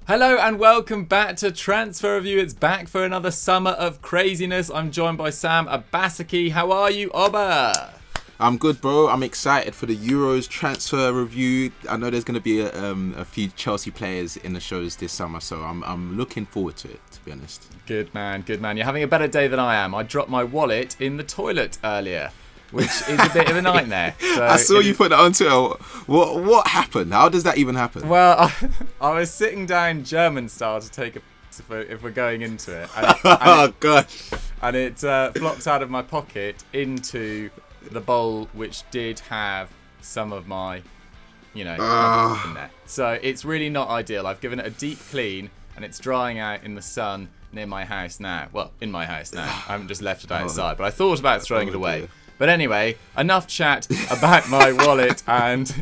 Hello and welcome back to Transfer Review. It's back for another summer of craziness. I'm joined by Sam Abasaki. How are you, Oba? I'm good, bro. I'm excited for the Euros transfer review. I know there's going to be a few Chelsea players in the shows this summer, so I'm looking forward to it, to be honest. Good man, good man. You're having a better day than I am. I dropped my wallet in the toilet earlier, which is a bit of a nightmare. So I saw you put that on Twitter. What happened? How does that even happen? Well, I was sitting down German style to take a if we're going into it. Gosh. And it flopped out of my pocket into the bowl, which did have some of my, in there. So it's really not ideal. I've given it a deep clean, and it's drying out in the sun near my house now. Well, in my house now. I haven't just left it outside, but I thought about throwing it away. Dear. But anyway, enough chat about my wallet and,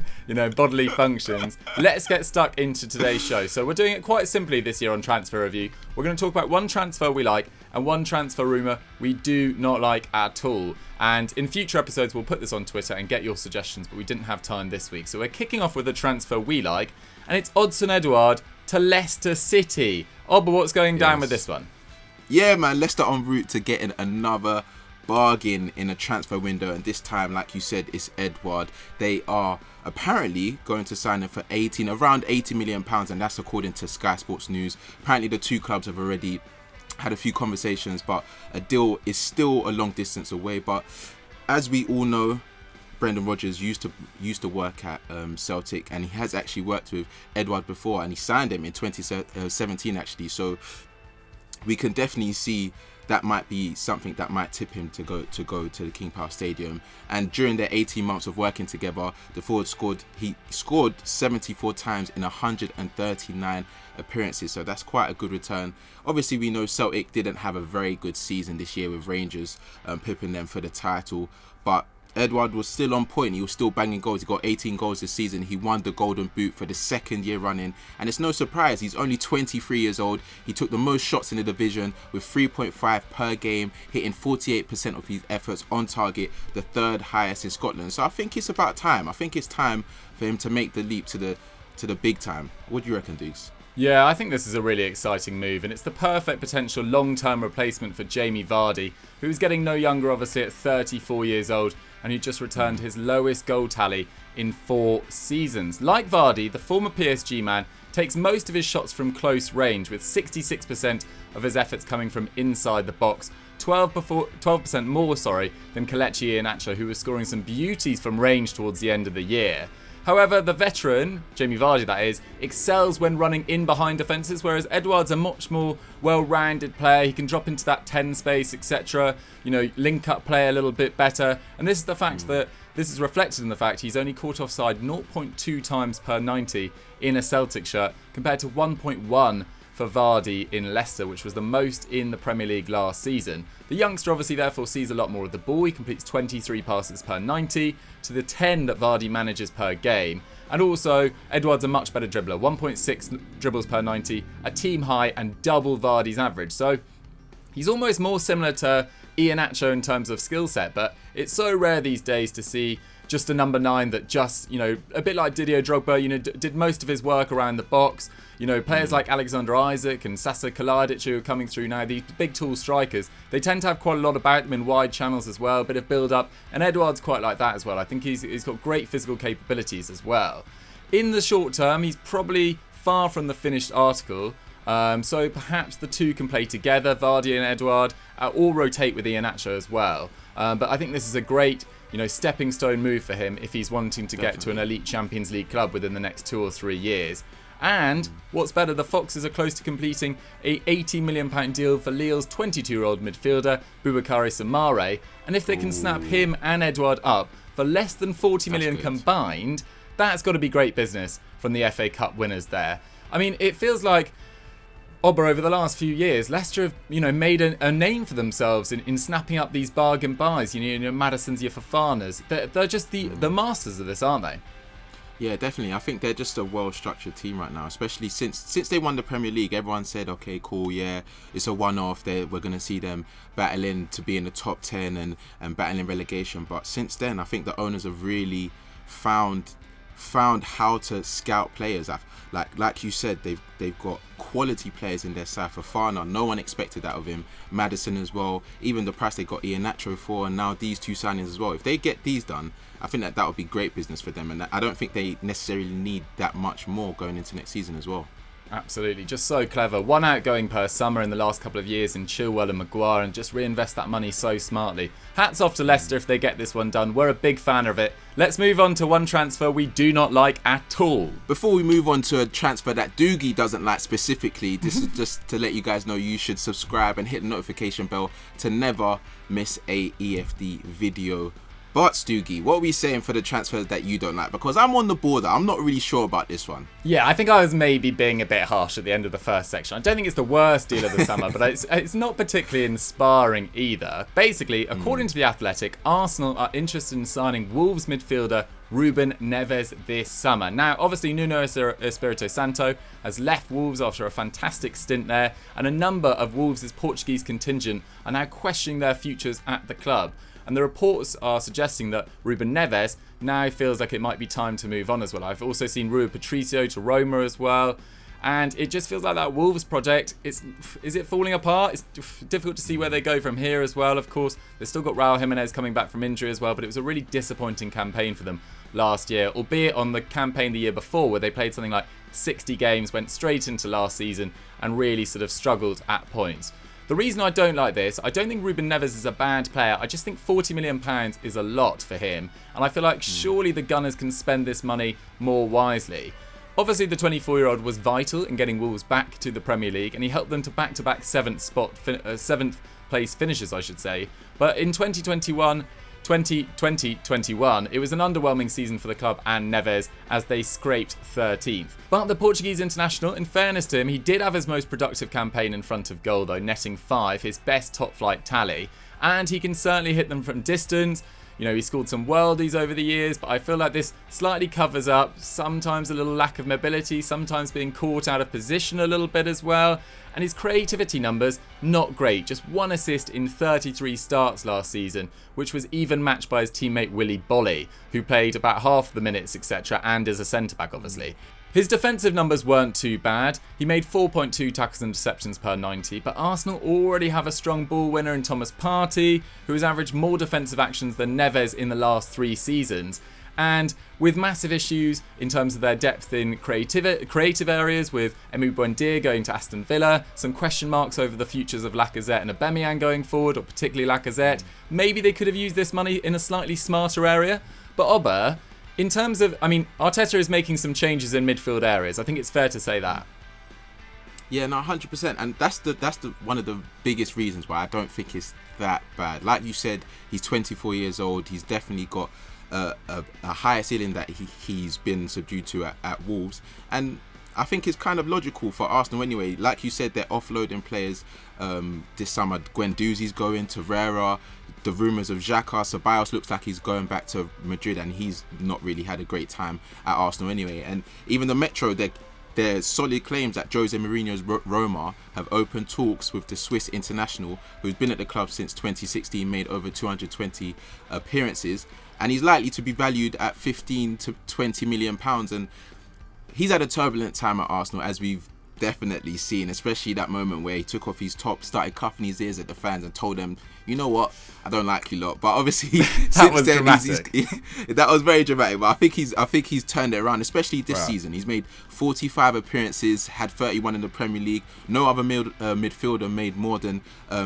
bodily functions. Let's get stuck into today's show. So we're doing it quite simply this year on Transfer Review. We're going to talk about one transfer we like and one transfer rumour we do not like at all. And in future episodes, we'll put this on Twitter and get your suggestions, but we didn't have time this week. So we're kicking off with a transfer we like, and it's Odsonne Edouard to Leicester City. But what's going down with this one? Yeah, man, Leicester en route to getting another bargain in a transfer window, and this time, like you said, it's Edouard. They are apparently going to sign him for around £80 million, and that's according to Sky Sports News. Apparently the two clubs have already had a few conversations, but a deal is still a long distance away. But as we all know, Brendan Rodgers used to work at Celtic, and he has actually worked with Edouard before, and he signed him in 2017 actually. So we can definitely see that might be something that might tip him to go to the King Power Stadium. And during their 18 months of working together, the forward scored 74 times in 139 appearances, so that's quite a good return. Obviously, we know Celtic didn't have a very good season this year with Rangers pipping them for the title, but Edouard was still on point. He was still banging goals. He got 18 goals this season. He won the Golden Boot for the second year running. And it's no surprise. He's only 23 years old. He took the most shots in the division with 3.5 per game, hitting 48% of his efforts on target, the third highest in Scotland. So I think it's about time. I think it's time for him to make the leap to the big time. What do you reckon, Dukes? Yeah, I think this is a really exciting move, and it's the perfect potential long-term replacement for Jamie Vardy, who's getting no younger, obviously, at 34 years old, and who just returned his lowest goal tally in 4 seasons. Like Vardy, the former PSG man takes most of his shots from close range, with 66% of his efforts coming from inside the box, 12% more than Kelechi Iheanacho, who was scoring some beauties from range towards the end of the year. However, the veteran, Jamie Vardy that is, excels when running in behind defences, whereas Edouard's a much more well-rounded player. He can drop into that 10 space, etc. Link up play a little bit better. And this is the fact that this is reflected in the fact he's only caught offside 0.2 times per 90 in a Celtic shirt, compared to 1.1 for Vardy in Leicester, which was the most in the Premier League last season. The youngster obviously therefore sees a lot more of the ball. He completes 23 passes per 90 to the 10 that Vardy manages per game. And also, Edouard's a much better dribbler, 1.6 dribbles per 90, a team high and double Vardy's average. So he's almost more similar to Iheanacho in terms of skill set, but it's so rare these days to see just a number 9 that just, a bit like Didier Drogba, did most of his work around the box. Players like Alexander Isak and Sasa Kaladic who are coming through now, these big tall strikers, they tend to have quite a lot about them in wide channels as well, a bit of build-up, and Edouard's quite like that as well. I think he's got great physical capabilities as well. In the short term, he's probably far from the finished article, so perhaps the two can play together, Vardy and Edouard, or rotate with Iheanacho as well. But I think this is a great stepping stone move for him if he's wanting to get to an elite Champions League club within the next 2 or 3 years. And what's better, the Foxes are close to completing a £80 million deal for Lille's 22-year-old midfielder, Boubakary Soumaré. And if they can snap him and Edouard up for less than 40 million combined, that's got to be great business from the FA Cup winners there. I mean, it feels like over the last few years, Leicester have, made a name for themselves in snapping up these bargain buys. Maddison's, your Fofanas. They're just the masters of this, aren't they? Yeah, definitely. I think they're just a well-structured team right now, especially since they won the Premier League. Everyone said, okay, cool, yeah, it's a one-off. We're going to see them battling to be in the top 10 and battling relegation. But since then, I think the owners have really found found how to scout players. Like you said, they've got quality players in their side. Fofana, no one expected that of him. Maddison as well. Even the price they got Iheanacho for, and now these two signings as well. If they get these done, I think that would be great business for them. And I don't think they necessarily need that much more going into next season as well. Absolutely, just so clever. One outgoing per summer in the last couple of years in Chilwell and Maguire, and just reinvest that money so smartly. Hats off to Leicester if they get this one done. We're a big fan of it. Let's move on to one transfer we do not like at all. Before we move on to a transfer that Doogie doesn't like specifically, this is just to let you guys know you should subscribe and hit the notification bell to never miss a EFD video. But Stoogie, what are we saying for the transfers that you don't like? Because I'm on the border. I'm not really sure about this one. Yeah, I think I was maybe being a bit harsh at the end of the first section. I don't think it's the worst deal of the summer, but it's not particularly inspiring either. Basically, according to The Athletic, Arsenal are interested in signing Wolves midfielder Ruben Neves this summer. Now, obviously, Nuno Espirito Santo has left Wolves after a fantastic stint there, and a number of Wolves' Portuguese contingent are now questioning their futures at the club. And the reports are suggesting that Ruben Neves now feels like it might be time to move on as well. I've also seen Rui Patricio to Roma as well. And it just feels like that Wolves project, is it falling apart? It's difficult to see where they go from here as well, of course. They've still got Raul Jimenez coming back from injury as well, but it was a really disappointing campaign for them last year, albeit on the campaign the year before where they played something like 60 games, went straight into last season and really sort of struggled at points. The reason I don't like this, I don't think Ruben Neves is a bad player. I just think £40 million is a lot for him. And I feel like surely the Gunners can spend this money more wisely. Obviously, the 24-year-old was vital in getting Wolves back to the Premier League, and he helped them to back-to-back seventh place finishes, I should say. But in 2020-21, it was an underwhelming season for the club and Neves as they scraped 13th. But the Portuguese international, in fairness to him, he did have his most productive campaign in front of goal though, netting 5, his best top-flight tally. And he can certainly hit them from distance. You know, he scored some worldies over the years, but I feel like this slightly covers up sometimes a little lack of mobility, sometimes being caught out of position a little bit as well. And his creativity numbers, not great. Just 1 assist in 33 starts last season, which was even matched by his teammate Willy Bolly, who played about half the minutes, etc., and is a centre-back, obviously. His defensive numbers weren't too bad. He made 4.2 tackles and interceptions per 90, but Arsenal already have a strong ball winner in Thomas Partey, who has averaged more defensive actions than Neves in the last 3 seasons. And with massive issues in terms of their depth in creative areas, with Emu Buendia going to Aston Villa, some question marks over the futures of Lacazette and Aubameyang going forward, or particularly Lacazette, maybe they could have used this money in a slightly smarter area. But Oba, in terms of, I mean, Arteta is making some changes in midfield areas. I think it's fair to say that. Yeah, no, 100%, and that's the one of the biggest reasons why I don't think it's that bad. Like you said, he's 24 years old. He's definitely got a higher ceiling that he's been subdued to at Wolves, and I think it's kind of logical for Arsenal anyway. Like you said, they're offloading players this summer. Guendouzi's going to Herrera. The rumours of Xhaka, Ceballos looks like he's going back to Madrid, and he's not really had a great time at Arsenal anyway. And even the Metro, there's solid claims that Jose Mourinho's Roma have opened talks with the Swiss international, who's been at the club since 2016, made over 220 appearances, and he's likely to be valued at 15 to 20 million pounds. And he's had a turbulent time at Arsenal, as we've definitely seen, especially that moment where he took off his top, started cuffing his ears at the fans and told them, you know what, I don't like you lot. But obviously that was dramatic. That was very dramatic, but I think he's turned it around, especially this season. He's made 45 appearances, had 31 in the Premier League. No other midfielder made more than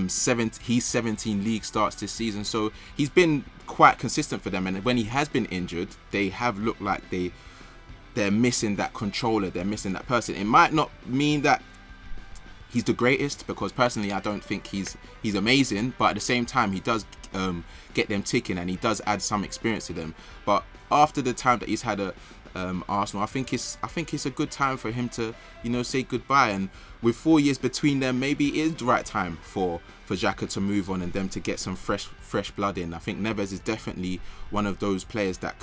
17 league starts this season, so he's been quite consistent for them. And when he has been injured, they have looked like they're missing that controller, they're missing that person. It might not mean that he's the greatest, because personally I don't think he's amazing, but at the same time he does get them ticking, and he does add some experience to them. But after the time that he's had at Arsenal, I think it's a good time for him to, you know, say goodbye. And with 4 years between them, maybe it is the right time for Xhaka to move on and them to get some fresh blood in. I think Neves is definitely one of those players that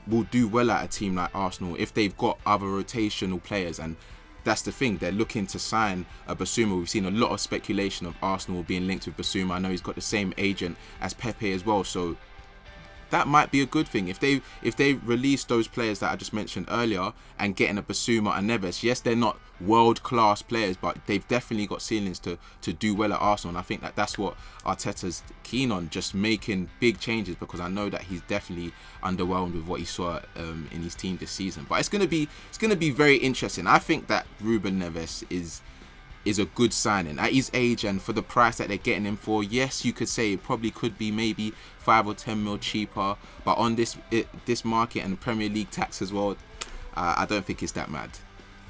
will do well at a team like Arsenal if they've got other rotational players. And that's the thing, they're looking to sign a Basuma. We've seen a lot of speculation of Arsenal being linked with Basuma. I know he's got the same agent as Pepe as well, so that might be a good thing if they release those players that I just mentioned earlier and getting a Basuma and Neves. Yes, they're not world class players, but they've definitely got ceilings to do well at Arsenal. And I think that's what Arteta's keen on, just making big changes, because I know that he's definitely underwhelmed with what he saw in his team this season. But it's gonna be very interesting. I think that Ruben Neves is a good signing at his age and for the price that they're getting him for. Yes, you could say it probably could be maybe 5 or 10 mil cheaper, but on this market and the Premier League tax as well, I don't think it's that mad.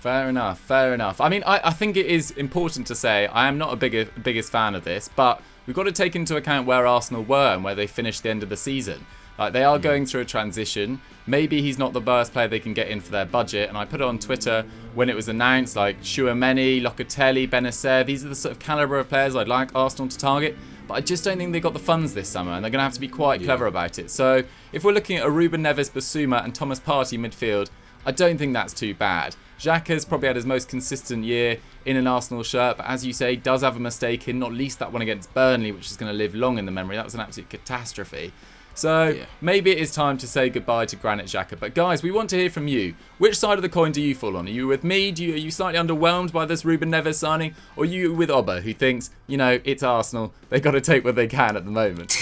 Fair enough. I mean, I think it is important to say I am not a biggest fan of this, but we've got to take into account where Arsenal were and where they finished the end of the season. Like, they are going through a transition. Maybe he's not the best player they can get in for their budget. And I put it on Twitter when it was announced, like Tchouaméni, Locatelli, Benacer. These are the sort of calibre of players I'd like Arsenal to target. But I just don't think they got the funds this summer, and they're going to have to be quite clever about it. So if we're looking at a Ruben Neves, Basuma and Thomas Partey midfield, I don't think that's too bad. Xhaka's probably had his most consistent year in an Arsenal shirt, but as you say, does have a mistake in, not least that one against Burnley, which is going to live long in the memory. That was an absolute catastrophe. So maybe it is time to say goodbye to Granit Xhaka. But guys, we want to hear from you. Which side of the coin do you fall on? Are you with me? Are you slightly underwhelmed by this Ruben Neves signing? Or are you with Obba, who thinks, it's Arsenal, they've got to take what they can at the moment?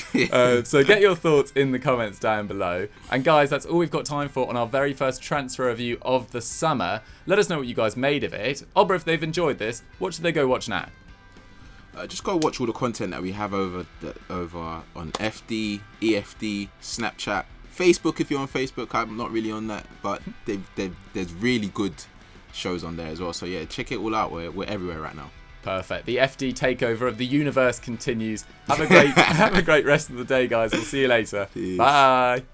So get your thoughts in the comments down below. And guys, that's all we've got time for on our very first transfer review of the summer. Let us know what you guys made of it. Obba, if they've enjoyed this, what should they go watch now? Just go watch all the content that we have over on FD, EFD, Snapchat, Facebook. If you're on Facebook, I'm not really on that, but there's really good shows on there as well. So yeah, check it all out. We're everywhere right now. Perfect. The FD takeover of the universe continues. Have a great rest of the day, guys. We'll see you later. Peace. Bye.